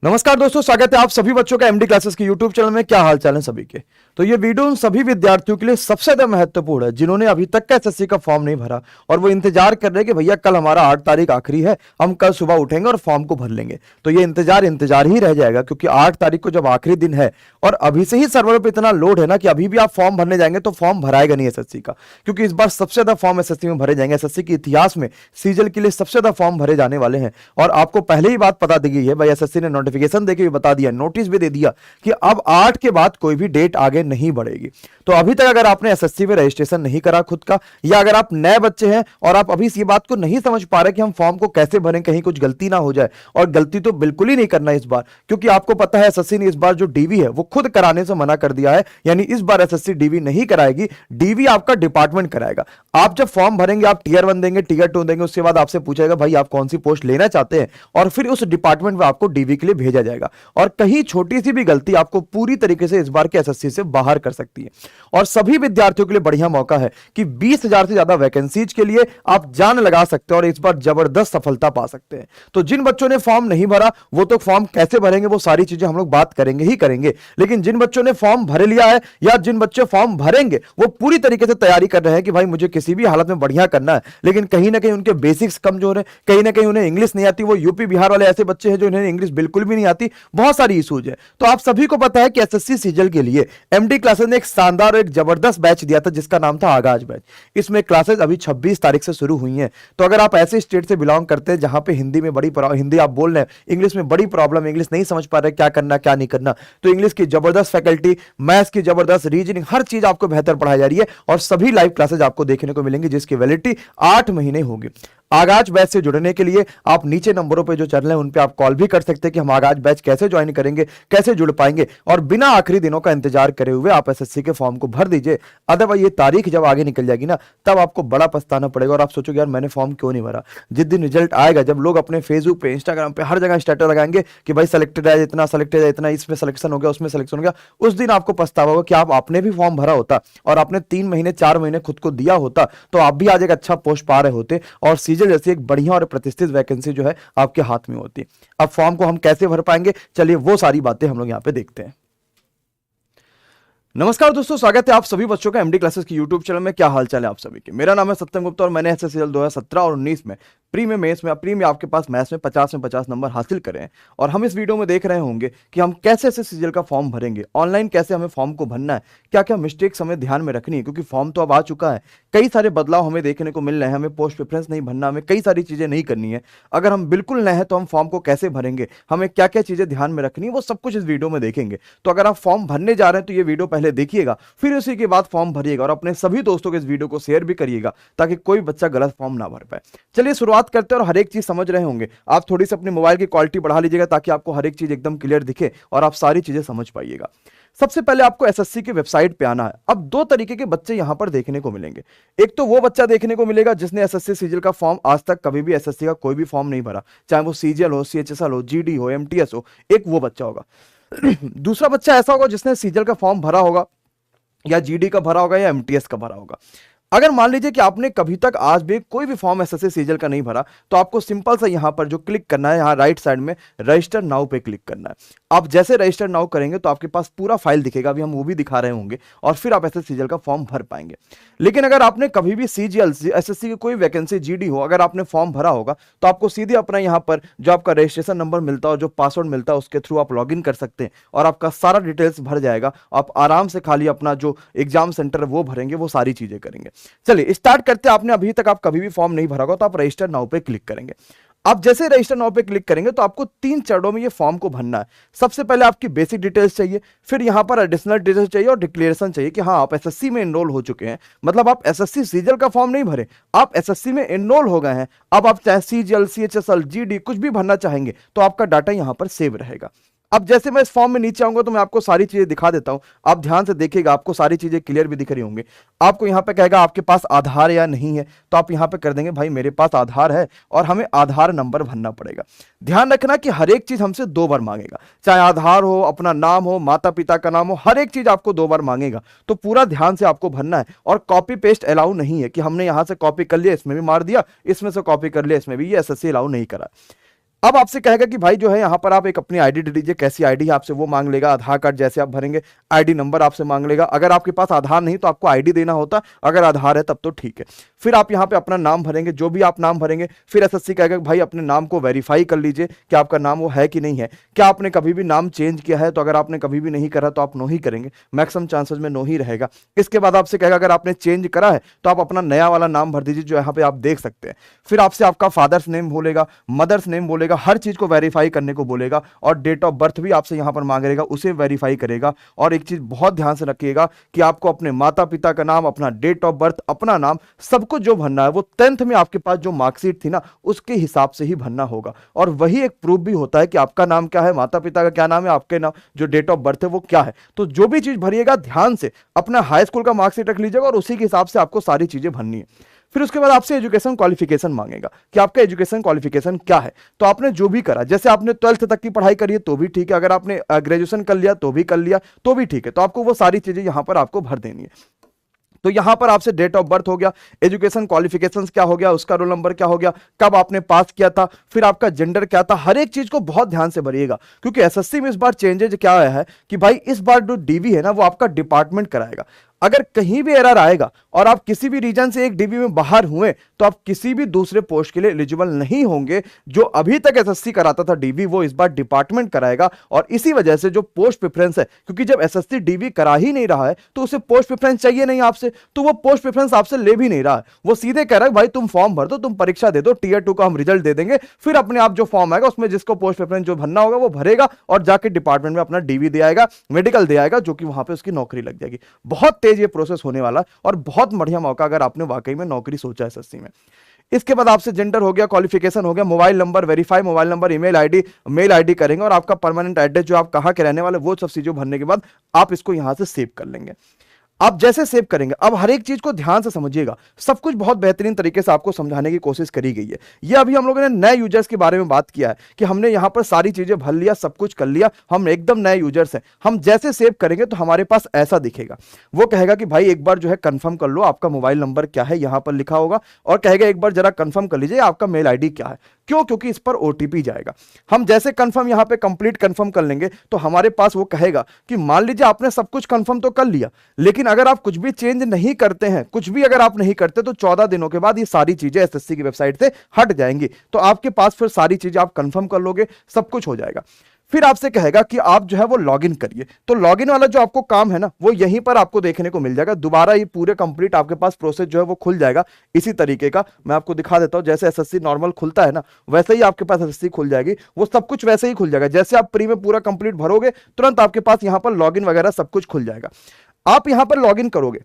नमस्कार दोस्तों, स्वागत है आप सभी बच्चों का एमडी क्लासेस के यूट्यूब चैनल में। क्या हाल चाल है सभी के। तो ये वीडियो उन सभी विद्यार्थियों के लिए सबसे ज्यादा महत्वपूर्ण है जिन्होंने अभी तक का एसएससी का फॉर्म नहीं भरा और वो इंतजार कर रहे हैं कि भैया कल हमारा 8 तारीख आखिरी है, हम कल सुबह उठेंगे और फॉर्म को भर लेंगे। तो ये इंतजार ही रह जाएगा, क्योंकि 8 तारीख को जब आखिरी दिन है और अभी से ही सर्वर पर इतना लोड है ना कि अभी भी आप फॉर्म भरने जाएंगे तो फॉर्म भराएगा नहीं एसएससी का, क्योंकि इस बार सबसे ज्यादा फॉर्म एसएससी में भरे जाएंगे। एसएससी के इतिहास में सीजल के लिए सबसे ज्यादा फॉर्म भरे जाने वाले हैं। और आपको पहले ही बात पता दी गई है भाई, एसएससी ने नोटिफिकेशन देके भी बता दिया, नोटिस भी दे दिया कि अब 8 के बाद कोई भी डेट आगे नहीं बढ़ेगी। तो अभी तक अगर आपने एसएससी में रजिस्ट्रेशन नहीं करा खुद का, या अगर आप नए बच्चे हैं और आप अभी इस बात को नहीं समझ पा रहे कि हम फॉर्म को कैसे भरें, कहीं कुछ गलती ना हो जाए, और गलती तो बिल्कुल ही नहीं करना इस बार, क्योंकि आपको पता है एसएससी ने इस बार जो डीवी है वो खुद कराने से मना कर दिया है। यानी इस बार एसएससी डीवी नहीं कराएगी, डीवी आपका डिपार्टमेंट कराएगा। आप जब फॉर्म भरेंगे आप टीयर 1 देंगे, टीयर 2 देंगे, उसके बाद आपसे पूछेगा भाई आप कौन सी पोस्ट लेना चाहते हैं, और फिर उस डिपार्टमेंट में आपको डीवी के लिए भेजा जाएगा। और कहीं छोटी सी भी गलती आपको पूरी तरीके से इस बार के एसएससी से बाहर कर सकती है। और सभी विद्यार्थियों के लिए बढ़िया मौका है कि 20,000 से ज्यादा वैकेंसीज के लिए आप जान लगा सकते हैं और इस बार जबरदस्त सफलता पा सकते हैं। तो जिन बच्चों ने फॉर्म नहीं भरा वो तो फॉर्म कैसे भरेंगे वो सारी चीजें हम लोग बात करेंगे ही करेंगे, लेकिन जिन बच्चों ने फॉर्म भर लिया है या जिन बच्चे फॉर्म भरेंगे वो पूरी तरीके से तैयारी कर रहे हैं कि भाई मुझे किसी भी हालत में बढ़िया करना है, लेकिन कहीं ना कहीं उनके बेसिक्स कमजोर है, कहीं ना कहीं उन्हें इंग्लिश नहीं आती। वो यूपी बिहार वाले ऐसे बच्चे हैं जो इन्हें इंग्लिश बिल्कुल भी नहीं आती, बहुत सारी इशूज है। तो आप सभी को पता है कि एसएससी सीजल के लिए एमडी क्लासेस ने एक शानदार और एक जबरदस्त बैच दिया था जिसका नाम था आगाज बैच। इसमें क्लासेस अभी 26 तारीख से शुरू हुई हैं। तो अगर आप ऐसे स्टेट से बिलोंग करते हैं जहां पे हिंदी में हिंदी आप बोल रहे हैं, इंग्लिश में बड़ी प्रॉब्लम, इंग्लिश नहीं समझ पा रहे क्या करना क्या नहीं करना, तो इंग्लिश की जबरदस्त फैकल्टी, मैथ्स की जबरदस्त, रीजनिंग, हर चीज आपको बेहतर पढ़ाई जा रही है और सभी लाइव क्लासेज आपको देखने को मिलेंगी जिसकी वैलिडिटी 8 महीने होगी। आगाज बैच से जुड़ने के लिए आप नीचे नंबरों पे जो चल रहे हैं उन पे आप कॉल भी कर सकते हैं कि हम आगाज बैच कैसे ज्वाइन करेंगे, कैसे जुड़ पाएंगे, और बिना आखिरी दिनों का इंतजार करे हुए आप एसएससी के फॉर्म को भर दीजिए। अदरवाइज ये तारीख जब आगे निकल जाएगी ना तब आपको बड़ा पछताना पड़ेगा और आप सोचोगे यार मैंने फॉर्म क्यों नहीं भरा। जिस दिन रिजल्ट आएगा, जब लोग अपने फेसबुक पे, इंस्टाग्राम पे, हर जगह स्टेटस लगाएंगे कि भाई सिलेक्टेड है इतना, सिलेक्टेड है इतना, इसमें सिलेक्शन हो गया, उसमें सिलेक्शन हो गया, उस दिन आपको पछतावा होगा कि आपने भी फॉर्म भरा होता और आपने 3 महीने 4 महीने खुद को दिया होता तो आप भी आज एक अच्छा पोस्ट पा रहे होते और सीजल जैसी एक बढ़िया और प्रतिष्ठित वैकेंसी जो है आपके हाथ में होती। अब फॉर्म को हम कैसे भर पाएंगे, चलिए वो सारी बातें हम लोग यहां पे देखते हैं। नमस्कार दोस्तों, स्वागत है आप सभी बच्चों का एमडी क्लासेस की यूट्यूब चैनल में। क्या हाल चाल है आप सभी के। मेरा नाम है सत्यम गुप्ता और मैंने एसएससी 2017 और 19 में प्री में मेंस में प्री में आपके पास मैथ्स में 50 नंबर हासिल करें। और हम इस वीडियो में देख रहे होंगे कि हम कैसे एसएससी का फॉर्म भरेंगे, ऑनलाइन कैसे हमें फॉर्म को भरना है, क्या क्या मिस्टेक्स हमें ध्यान में रखनी है, क्योंकि फॉर्म तो अब आ चुका है, कई सारे बदलाव हमें देखने को मिल रहे हैं, हमें पोस्ट प्रेफरेंस नहीं भरना, हमें कई सारी चीजें नहीं करनी है। अगर हम बिल्कुल नए हैं तो हम फॉर्म को कैसे भरेंगे, हमें क्या क्या चीजें ध्यान में रखनी है, वो सब कुछ इस वीडियो में देखेंगे। तो अगर आप फॉर्म भरने जा रहे हैं तो ये वीडियो पहले देखिएगा, फिर उसी के बाद फॉर्म भरिएगा और अपने सभी दोस्तों को इस वीडियो को शेयर भी करिएगा ताकि कोई बच्चा गलत फॉर्म ना भर पाए। चलिए शुरुआत करते हैं और हर एक चीज समझ रहे होंगे। आप थोड़ी सी अपने मोबाइल की क्वालिटी बढ़ा लीजिएगा ताकि आपको हर एक चीज एकदम क्लियर दिखे और आप सारी चीजें समझ पाइएगा। सबसे पहले आपको एसएससी की वेबसाइट पे आना है। अब 2 तरीके के बच्चे यहां पर देखने को मिलेंगे। एक तो वो बच्चा देखने को मिलेगा जिसने एसएससी सीजीएल का फॉर्म आज तक कभी भी एसएससी का कोई भी फॉर्म नहीं भरा, चाहे वो सीजीएल हो, सीएचएसएल हो, जीडी हो, एमटीएस हो, एक वो बच्चा होगा। दूसरा बच्चा ऐसा होगा जिसने सीजीएल का फॉर्म भरा होगा या जीडी का भरा होगा या एमटीएस का भरा होगा। अगर मान लीजिए कि आपने कभी तक आज भी कोई भी फॉर्म एसएससी सीजल का नहीं भरा तो आपको सिंपल सा यहां पर जो क्लिक करना है, यहां राइट साइड में रजिस्टर नाउ पे क्लिक करना है। आप जैसे रजिस्टर नाउ करेंगे तो आपके पास पूरा फाइल दिखेगा, अभी हम वो भी दिखा रहे होंगे, और फिर आप एसएससी सीजल का फॉर्म भर पाएंगे। लेकिन अगर आपने कभी भी सीजीएल एसएससी की कोई वैकेंसी जीडी हो, अगर आपने फॉर्म भरा होगा तो आपको सीधे अपना यहाँ पर जो आपका रजिस्ट्रेशन नंबर मिलता है और जो पासवर्ड मिलता है उसके थ्रू आप लॉग इन कर सकते हैं और आपका सारा डिटेल्स भर जाएगा। आप आराम से खाली अपना जो एग्जाम सेंटर है वो भरेंगे, वो सारी चीजें करेंगे। चलिए स्टार्ट करते हैं। आपने अभी तक आप कभी भी फॉर्म नहीं भरा होगा तो आप रजिस्टर नाउ पे क्लिक करेंगे। आप जैसे रजिस्टर नाउ पे क्लिक करेंगे तो आपको 3 चरणों में ये फॉर्म को भरना है। सबसे पहले आपकी बेसिक डिटेल्स चाहिए, फिर यहां पर एडिशनल डिटेल्स चाहिए और डिक्लेरेशन चाहिए कि हाँ आप एसएससी में एनरोल हो चुके हैं, मतलब आप एसएससी सीजीएल का फॉर्म नहीं भरे, आप एसएससी में एनरोल हो गए हैं। अब आप चाहे सीजीएल, सीएचएसएल, जीडी कुछ भी भरना चाहेंगे तो आपका डाटा यहां पर सेव रहेगा। अब जैसे मैं इस फॉर्म में नीचे आऊंगा तो मैं आपको सारी चीजें दिखा देता हूं, आप ध्यान से देखिएगा, आपको सारी चीजें क्लियर भी दिख रही होंगी। आपको यहां पे कहेगा आपके पास आधार या नहीं है, तो आप यहां पे कर देंगे भाई मेरे पास आधार है और हमें आधार नंबर भरना पड़ेगा। ध्यान रखना कि हर एक चीज हमसे 2 बार मांगेगा, चाहे आधार हो, अपना नाम हो, माता पिता का नाम हो, हर एक चीज आपको 2 बार मांगेगा। तो पूरा ध्यान से आपको भरना है और कॉपी पेस्ट अलाउ नहीं है कि हमने यहां से कॉपी कर लिया इसमें भी मार दिया, इसमें से कॉपी कर लिया इसमें भी, ये एसएससी अलाउ नहीं करा। अब आपसे कहेगा कि भाई जो है यहाँ पर आप एक अपनी आईडी दे दीजिए, कैसी आईडी है आपसे वो मांग लेगा, आधार कार्ड जैसे आप भरेंगे, आईडी नंबर आपसे मांग लेगा। अगर आपके पास आधार नहीं तो आपको आईडी देना होता, अगर आधार है तब तो ठीक है। फिर आप यहाँ पे अपना नाम भरेंगे, जो भी आप नाम भरेंगे। फिर एसएससी कहेगा कि भाई अपने नाम को वेरीफाई कर लीजिए कि आपका नाम वो है कि नहीं है, क्या आपने कभी भी नाम चेंज किया है। तो अगर आपने कभी भी नहीं करा तो आप नो ही करेंगे, मैक्सिमम चांसेस में नो ही रहेगा। इसके बाद आपसे कहेगा अगर आपने चेंज करा है तो आप अपना नया वाला नाम भर दीजिए, जो यहाँ पे आप देख सकते हैं। फिर आपसे आपका फादर्स नेम बोलेगा, मदर्स नेम बोलेगा, हर चीज को वेरीफाई करने को बोलेगा, और डेट ऑफ बर्थ भी आपसे यहां पर मांगेगा, उसे वेरीफाई करेगा। और एक चीज बहुत ध्यान से रखिएगा कि आपको अपने माता पिता का नाम, अपना डेट ऑफ बर्थ, अपना नाम, सब कुछ जो भरना है वो 10th में आपके पास जो मार्कशीट थी ना उसके हिसाब से ही भरना होगा। और वही एक प्रूफ भी होता है कि आपका नाम क्या है, माता पिता का क्या नाम है, आपके नाम जो डेट ऑफ बर्थ है वो क्या है। तो जो भी चीज भरिएगा ध्यान से अपना हाई स्कूल का मार्कशीट रख लीजिएगा, और उसी के हिसाब से आपको सारी चीजें भरनी है। फिर उसके बाद आपसे एजुकेशन क्वालिफिकेशन मांगेगा कि आपका एजुकेशन क्वालिफिकेशन क्या है। तो आपने जो भी करा, जैसे आपने 12th तक की पढ़ाई करी है तो भी ठीक है, अगर आपने ग्रेजुएशन कर लिया तो भी कर लिया तो भी ठीक है। तो आपको वो सारी चीजें यहां पर आपको भर देनी है। तो यहां पर आपसे डेट ऑफ बर्थ हो गया, एजुकेशन क्वालिफिकेशंस क्या हो गया, उसका रोल नंबर क्या हो गया, कब आपने पास किया था, फिर आपका जेंडर क्या था, हर एक चीज को बहुत ध्यान से भरिएगा। क्योंकि एसएससी में इस बार चेंजेज क्या आया है कि भाई इस बार जो डीवी है ना वो आपका डिपार्टमेंट कराएगा। अगर कहीं भी एरर आएगा और आप किसी भी रीजन से एक डीवी में बाहर हुए तो आप किसी भी दूसरे पोस्ट के लिए एलिजिबल नहीं होंगे। जो अभी तक एसएससी कराता था डीवी वो इस बार डिपार्टमेंट कराएगा। और इसी वजह से जो पोस्ट प्रेफरेंस है, क्योंकि जब एसएससी डीवी करा ही नहीं रहा है तो उसे पोस्ट प्रेफरेंस चाहिए नहीं आपसे, तो वो पोस्ट प्रेफरेंस आपसे ले भी नहीं रहा है। वो सीधे कह रहा है भाई तुम फॉर्म भर दो, तुम परीक्षा दे दो, टीयर 2 का हम रिजल्ट दे देंगे, फिर अपने आप जो फॉर्म आएगा उसमें जिसको पोस्ट प्रेफरेंस जो भरना होगा वो भरेगा और जाके डिपार्टमेंट में अपना डीवी दे आएगा, मेडिकल दे आएगा, जो कि वहां पे उसकी नौकरी लग जाएगी। बहुत तेज ये प्रोसेस होने वाला और बहुत बढ़िया मौका अगर आपने वाकई में नौकरी सोचा है एसएससी में। इसके बाद आपसे जेंडर हो गया, क्वालिफिकेशन हो गया, mobile number verify, mobile number, email ID, mail ID करेंगे, और आपका परमानेंट एड्रेस जो आप कहां के रहने वाले वो सब चीजों भरने के बाद आप इसको यहां से सेव कर लेंगे। आप जैसे सेव करेंगे, अब हर एक चीज को ध्यान से समझिएगा, सब कुछ बहुत बेहतरीन तरीके से आपको समझाने की कोशिश करी गई है। ये अभी हम लोगों ने नए यूजर्स के बारे में बात किया है कि हमने यहां पर सारी चीजें भर लिया, सब कुछ कर लिया, हम एकदम नए यूजर्स हैं। हम जैसे सेव करेंगे तो हमारे पास ऐसा दिखेगा, वो कहेगा कि भाई एक बार जो है कंफर्म कर लो आपका मोबाइल नंबर क्या है, यहां पर लिखा होगा, और कहेगा एक बार जरा कंफर्म कर लीजिए आपका मेल आईडी क्या है। क्यों? क्योंकि इस पर ओटीपी जाएगा। हम जैसे कंफर्म यहां पे कंप्लीट कंफर्म कर लेंगे तो हमारे पास वो कहेगा कि मान लीजिए आपने सब कुछ कंफर्म तो कर लिया, लेकिन अगर आप कुछ भी चेंज नहीं करते हैं, कुछ भी अगर आप नहीं करते तो 14 दिनों के बाद ये सारी चीजें एसएससी की वेबसाइट से हट जाएंगी। तो आपके पास फिर सारी चीजें आप कंफर्म कर लोगे, सब कुछ हो जाएगा। फिर आपसे कहेगा कि आप जो है वो लॉगिन करिए। तो लॉगिन वाला जो आपको काम है ना वो यहीं पर आपको देखने को मिल जाएगा। दोबारा ये पूरे कंप्लीट आपके पास प्रोसेस जो है वो खुल जाएगा इसी तरीके का। मैं आपको दिखा देता हूं, जैसे एसएससी नॉर्मल खुलता है ना वैसे ही आपके पास एसएससी खुल जाएगी। वो सब कुछ वैसे ही खुल जाएगा, जैसे आप प्री में पूरा कंप्लीट भरोगे तुरंत आपके पास यहां पर लॉगिन वगैरह सब कुछ खुल जाएगा। आप यहां पर लॉगिन करोगे,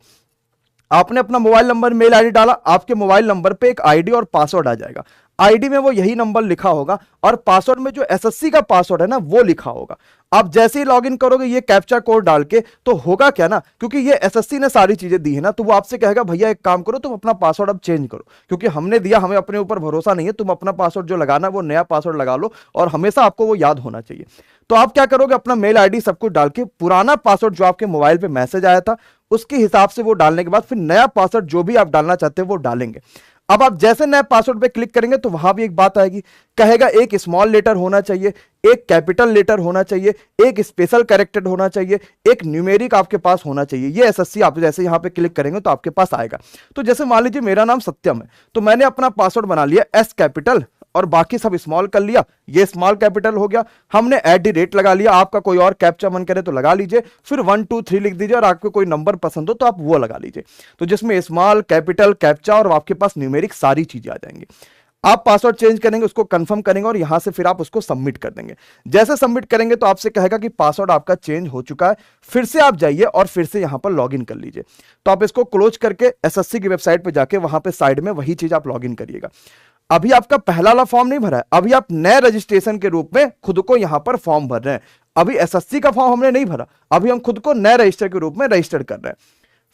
आपने अपना मोबाइल नंबर, मेल आईडी डाला, आपके मोबाइल नंबर पे एक आईडी और पासवर्ड आ जाएगा। आईडी में वो यही नंबर लिखा होगा और पासवर्ड में जो एसएससी का पासवर्ड है ना वो लिखा होगा। आप जैसे ही लॉगिन करोगे ये कैप्चा कोड डाल के, तो होगा क्या ना, क्योंकि ये एसएससी ने सारी चीजें दी है ना, तो वो आपसे कहेगा भैया एक काम करो तुम अपना पासवर्ड अब चेंज करो, क्योंकि हमने दिया, हमें अपने ऊपर भरोसा नहीं है, तुम अपना पासवर्ड जो लगाना वो नया पासवर्ड लगा लो और हमेशा आपको वो याद होना चाहिए। तो आप क्या करोगे, अपना मेल आईडी सब कुछ डाल के पुराना पासवर्ड जो आपके मोबाइल पे मैसेज आया था उसके हिसाब से वो डालने के बाद फिर नया पासवर्ड जो भी आप डालना चाहते हैं वो डालेंगे। अब आप जैसे नए पासवर्ड पे क्लिक करेंगे तो वहां भी एक बात आएगी, कहेगा एक स्मॉल लेटर होना चाहिए, एक कैपिटल लेटर होना चाहिए, एक स्पेशल कैरेक्टर होना चाहिए, एक न्यूमेरिक आपके पास होना चाहिए। ये एसएससी आप जैसे यहां पे क्लिक करेंगे तो आपके पास आएगा। तो जैसे मान लीजिए मेरा नाम सत्यम है, तो मैंने अपना पासवर्ड बना लिया एस कैपिटल और बाकी सब स्मॉल कर लिया, ये स्मॉल कैपिटल हो गया। हमने @ लगा लिया, आपका कोई और कैप्चा मन करे तो लगा लीजिए, फिर 1 2 3 लिख दीजिए और आपको कोई नंबर पसंद हो तो आप वो लगा लीजिए। तो जिसमें स्मॉल, कैपिटल, कैप्चा और आपके पास न्यूमेरिक सारी चीजें आ जाएंगी। आप पासवर्ड चेंज करेंगे, उसको कंफर्म करेंगे और यहां से फिर आप उसको सबमिट कर देंगे। जैसे सबमिट करेंगे तो आपसे कहेगा कि पासवर्ड आपका चेंज हो चुका है, फिर से आप जाइए और फिर से यहां पर लॉगिन कर लीजिए। तो आप इसको क्लोज करके एसएससी की वेबसाइट पर जाके वहां पे साइड में वही चीज आप लॉगिन करिएगा। अभी आपका पहला वाला फॉर्म नहीं भरा है, अभी आप नए रजिस्ट्रेशन के रूप में खुद को यहां पर फॉर्म भर रहे हैं। अभी एसएससी का फॉर्म हमने नहीं भरा, अभी हम खुद को नए रजिस्टर के रूप में रजिस्टर कर रहे हैं।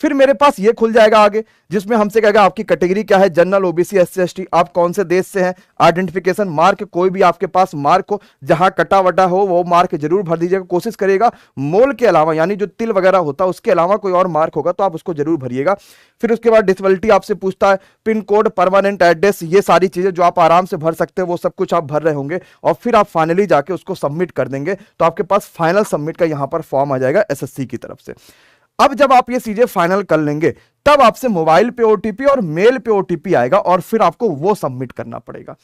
फिर मेरे पास ये खुल जाएगा आगे, जिसमें हमसे कहेगा आपकी कैटेगरी क्या है, जनरल, ओबीसी, एससी, एसटी, आप कौन से देश से हैं, आइडेंटिफिकेशन मार्क, कोई भी आपके पास मार्क हो, जहां कटा वटा हो वो मार्क जरूर भर दीजिएगा। कोशिश करिएगा मोल के अलावा, यानी जो तिल वगैरह होता है उसके अलावा कोई और मार्क होगा तो आप उसको जरूर भरिएगा। फिर उसके बाद डिसेबिलिटी आपसे पूछता है, पिन कोड, परमानेंट एड्रेस, ये सारी चीजें जो आप आराम से भर सकते हैं वो सब कुछ आप भर रहे होंगे, और फिर आप फाइनली जाके उसको सबमिट कर देंगे तो आपके पास फाइनल सबमिट का यहां पर फॉर्म आ जाएगा एसएससी की तरफ से। अब जब आप ये चीजें फाइनल कर लेंगे तब आपसे मोबाइल पे ओटीपी और मेल पे ओटीपी आएगा और फिर आपको वो सबमिट करना पड़ेगा।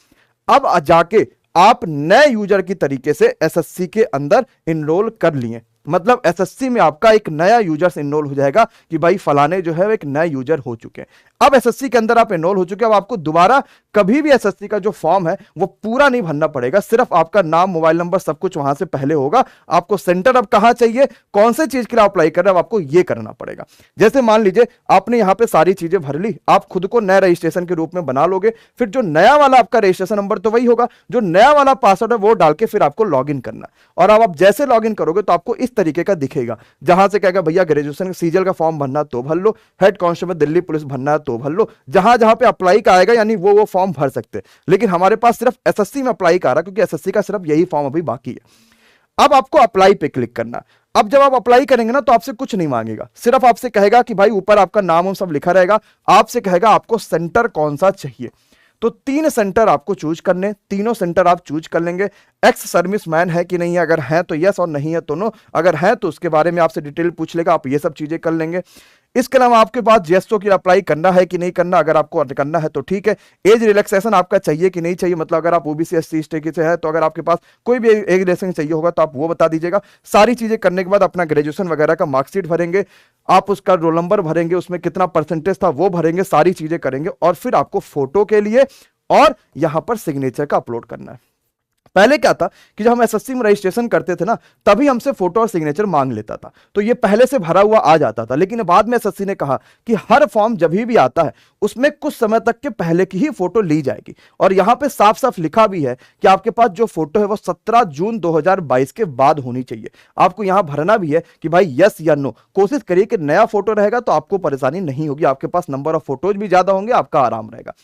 अब जाके आप नए यूजर की तरीके से एसएससी के अंदर इनरोल कर लिए, मतलब एसएससी में आपका एक नया यूजर इनरोल हो जाएगा कि भाई फलाने जो है एक नए यूजर हो चुके हैं। अब एसएससी के अंदर आप एनरोल हो चुके हैं, अब आपको दोबारा कभी भी एसएससी का जो फॉर्म है वो पूरा नहीं भरना पड़ेगा, सिर्फ आपका नाम, मोबाइल नंबर, सब कुछ वहां से पहले होगा। आपको सेंटर अब कहां चाहिए, कौन से चीज के लिए अप्लाई कर रहे हैं, आपको ये करना पड़ेगा। जैसे मान लीजिए आपने यहां पे सारी चीजें भर ली, आप खुद को नया रजिस्ट्रेशन के रूप में बना लोगे, फिर जो नया वाला आपका रजिस्ट्रेशन नंबर तो वही होगा, जो नया वाला पासवर्ड है वो डाल के फिर आपको लॉग इन करना। और अब आप जैसे लॉग इन करोगे तो आपको इस तरीके का दिखेगा, जहां से कहेगा भैया ग्रेजुएशन सीजीएल का फॉर्म भरना तो भर लो, हेड कांस्टेबल दिल्ली पुलिस भरना है तो भर लो, जहां जहां पे अप्लाई का आएगा यानी वो फॉर्म भर सकते हैं। लेकिन हमारे पास सिर्फ एसएससी में अप्लाई का आ रहा है क्योंकि एसएससी का सिर्फ यही फॉर्म अभी बाकी है। अब आपको अप्लाई पे क्लिक करना। अब जब आप अप्लाई करेंगे ना तो आपसे कुछ नहीं मांगेगा, सिर्फ आपसे कहेगा कि भाई ऊपर आपका नाम सब लिखा रहेगा, आपसे कहेगा आपको सेंटर कौन सा चाहिए। तो 3 सेंटर आपको चूज करने, तीनों सेंटर आप चूज कर लेंगे। एक्स सर्विस मैन है कि नहीं है, अगर है तो यस और नहीं है तो नो, अगर है तो उसके बारे में आपसे डिटेल पूछ लेगा, आप ये सब चीजें कर लेंगे। इसके अलावा आपके पास जीएसटी की अप्लाई करना है कि नहीं करना, अगर आपको करना है तो ठीक है। एज रिलैक्सेशन आपका चाहिए कि नहीं चाहिए, मतलब अगर आप ओबीसी एससी एसटी से है तो अगर आपके पास कोई भी एज रिलैक्सेशन चाहिए होगा तो आप वो बता दीजिएगा। सारी चीजें करने के बाद अपना ग्रेजुएशन वगैरह का मार्कशीट भरेंगे, आप उसका रोल नंबर भरेंगे, उसमें कितना परसेंटेज था वो भरेंगे, सारी चीजें करेंगे और फिर आपको फोटो के लिए और यहां पर सिग्नेचर का अपलोड करना है। पहले क्या था कि जब हम एसएससी में रजिस्ट्रेशन करते थे ना तभी हमसे फोटो और सिग्नेचर मांग लेता था, तो ये पहले से भरा हुआ आ जाता था। लेकिन बाद में एसएससी ने कहा कि हर फॉर्म जब भी आता है उसमें कुछ समय तक के पहले की ही फोटो ली जाएगी, और यहां पे साफ साफ लिखा भी है कि आपके पास जो फोटो है वो 17 जून 2022 के बाद होनी चाहिए। आपको यहां भरना भी है कि भाई यस या नो। कोशिश करिए कि नया फोटो रहेगा तो आपको परेशानी नहीं होगी, आपके पास नंबर ऑफ फोटोज भी ज्यादा होंगे, आपका आराम रहेगा।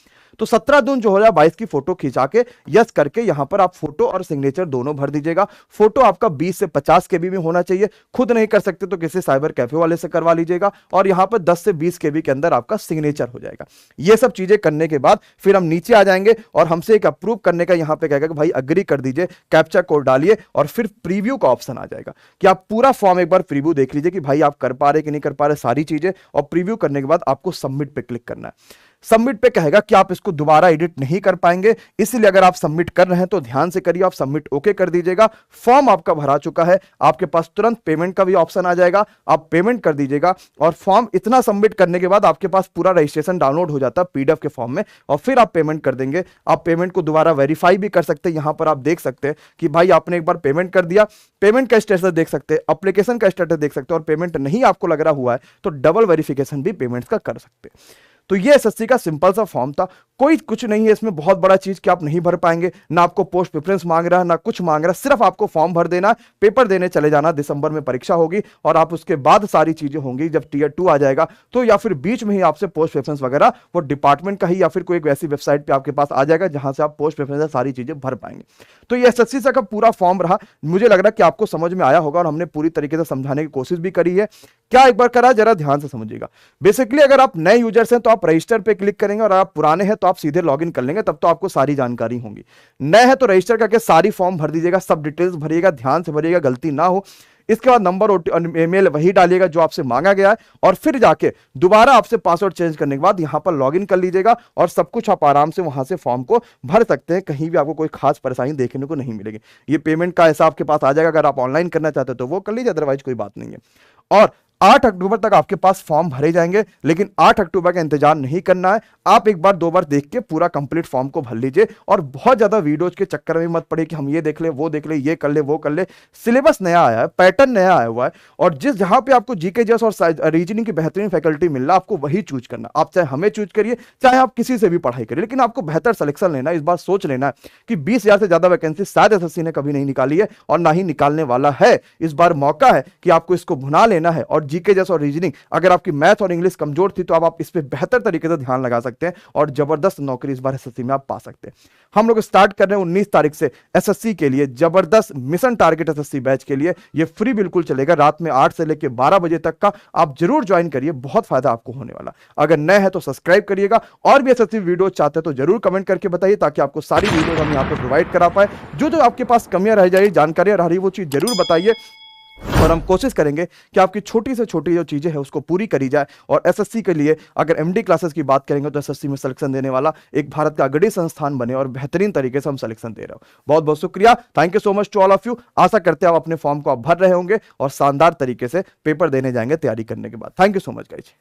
तो 17 जून 2022 की फोटो खिंचा के यस करके यहां पर आप फोटो और सिग्नेचर दोनों भर दीजिएगा। फोटो आपका 20 से 50 केबी में होना चाहिए, खुद नहीं कर सकते तो किसी साइबर कैफे वाले से करवा लीजिएगा, और यहां पर 10 से 20 केबी के अंदर आपका सिग्नेचर हो जाएगा। ये सब चीजें करने के बाद फिर हम नीचे आ जाएंगे और हमसे एक अप्रूव करने का यहां पे कहेगा कि भाई अग्री कर दीजिए, कैप्चा कोड डालिए, और फिर प्रीव्यू का ऑप्शन आ जाएगा कि आप पूरा फॉर्म एक बार प्रीव्यू देख लीजिए कि भाई आप कर पा रहे कि नहीं कर पा रहे सारी चीजें, और प्रीव्यू करने के बाद आपको सबमिट पे क्लिक करना है। सबमिट पे कहेगा कि आप इसको दोबारा एडिट नहीं कर पाएंगे, इसलिए अगर आप सबमिट कर रहे हैं तो ध्यान से करिए, आप सबमिट ओके कर दीजिएगा। फॉर्म आपका भरा चुका है, आपके पास तुरंत पेमेंट का भी ऑप्शन आ जाएगा, आप पेमेंट कर दीजिएगा। और फॉर्म इतना सबमिट करने के बाद आपके पास पूरा रजिस्ट्रेशन डाउनलोड हो जाता है पीडीएफ के फॉर्म में, और फिर आप पेमेंट कर देंगे। आप पेमेंट को दोबारा वेरीफाई भी कर सकते हैं, यहां पर आप देख सकते हैं कि भाई आपने एक बार पेमेंट कर दिया, पेमेंट का स्टेटस देख सकते हैं, एप्लीकेशन का स्टेटस देख सकते हैं, और पेमेंट नहीं आपको लग रहा हुआ है तो डबल वेरिफिकेशन भी पेमेंट का कर सकते हैं। तो ये एसएससी का सिंपल सा फॉर्म था, कोई कुछ नहीं है इसमें बहुत बड़ा चीज कि आप नहीं भर पाएंगे, ना आपको पोस्ट प्रेफरेंस मांग रहा है ना कुछ मांग रहा है, सिर्फ आपको फॉर्म भर देना, पेपर देने चले जाना। दिसंबर में परीक्षा होगी और आप उसके बाद सारी चीजें होंगी जब टीयर 2 आ जाएगा, तो या फिर बीच में ही आपसे पोस्ट प्रेफरेंस वगैरह वो डिपार्टमेंट का ही या फिर कोई एक वैसी वेबसाइट पे आपके पास आ जाएगा जहां से आप पोस्ट प्रेफरेंस सारी चीजें भर पाएंगे। तो ये एसएससी का पूरा फॉर्म रहा, मुझे लग रहा है कि आपको समझ में आया होगा और हमने पूरी तरीके से समझाने की कोशिश भी करी है। क्या एक बार करा, जरा ध्यान से समझिएगा। बेसिकली अगर आप नए यूजर्स हैं तो आप रजिस्टर पे क्लिक करेंगे, और आप पुराने हैं तो आप सीधे लॉगिन कर लेंगे, तब तो आपको सारी जानकारी होगी। नए हैं तो रजिस्टर करके सारी फॉर्म भर दीजिएगा, सब डिटेल्स भरिएगा, ध्यान से भरिएगा, गलती ना हो। इसके बाद नंबर ईमेल वही डालिएगा जो आपसे मांगा गया है, और फिर जाके दोबारा आपसे पासवर्ड चेंज करने के बाद यहां पर लॉगिन कर लीजिएगा, और सब कुछ आप आराम से वहां से फॉर्म को भर सकते हैं। कहीं भी आपको कोई खास परेशानी देखने को नहीं मिलेगी। ये पेमेंट का ऐसा आपके पास आ जाएगा, अगर आप ऑनलाइन करना चाहते हो तो वो कर लीजिए, अदरवाइज कोई बात नहीं है। और 8 अक्टूबर तक आपके पास फॉर्म भरे जाएंगे, लेकिन 8 अक्टूबर का इंतजार नहीं करना है। आप एक बार 2 बार देख के पूरा कंप्लीट फॉर्म को भर लीजिए, और बहुत ज्यादा वीडियोज के चक्कर में मत पड़े कि हम ये देख ले, वो देख ले, ये कर ले, वो कर ले। सिलेबस नया आया है, पैटर्न नया आया हुआ है, और जिस जहां पे आपको जीके जैस और रीजनिंग की बेहतरीन फैकल्टी मिल रहा है, आपको वही चूज करना। आप चाहे हमें चूज करिए, चाहे आप किसी से भी पढ़ाई करिए, लेकिन आपको बेहतर सिलेक्शन लेना है। इस बार सोच लेना है कि 20,000 से ज्यादा वैकेंसी शायद एसएससी ने कभी नहीं निकाली है और ना ही निकालने वाला है। इस बार मौका है कि आपको इसको भुना लेना है, और जीके जैसा और रीजनिंग, अगर आपकी मैथ और इंग्लिश कमजोर थी तो आप इस पे बेहतर तरीके से ध्यान लगा सकते हैं और जबरदस्त नौकरी इस बार एसएससी में आप पा सकते हैं। हम लोग स्टार्ट कर रहे हैं 19 तारीख से एसएससी के लिए जबरदस्त मिशन टारगेट एसएससी बैच के लिए। ये फ्री बिल्कुल चलेगा, रात में 8 से लेकर 12 बजे तक का। आप जरूर ज्वाइन करिए, बहुत फायदा आपको होने वाला। अगर नए हैं तो सब्सक्राइब करिएगा, और भी एसएससी वीडियो चाहते हैं तो जरूर कमेंट करके बताइए, ताकि आपको सारी वीडियो हम यहाँ पे प्रोवाइड करा पाए। जो जो आपके पास कमियां रह जाएगी, जानकारियां रह रही, वो चीज जरूर बताइए, और हम कोशिश करेंगे कि आपकी छोटी से छोटी जो चीजें हैं उसको पूरी करी जाए। और एसएससी के लिए अगर एमडी क्लासेस की बात करेंगे तो एसएससी में सिलेक्शन देने वाला एक भारत का अग्रणी संस्थान बने, और बेहतरीन तरीके से हम सिलेक्शन दे रहे हो। बहुत बहुत शुक्रिया, thank you so much to all of you. आशा करते हैं आप अपने फॉर्म को आप भर रहे होंगे और शानदार तरीके से पेपर देने जाएंगे तैयारी करने के बाद। Thank you so much guys.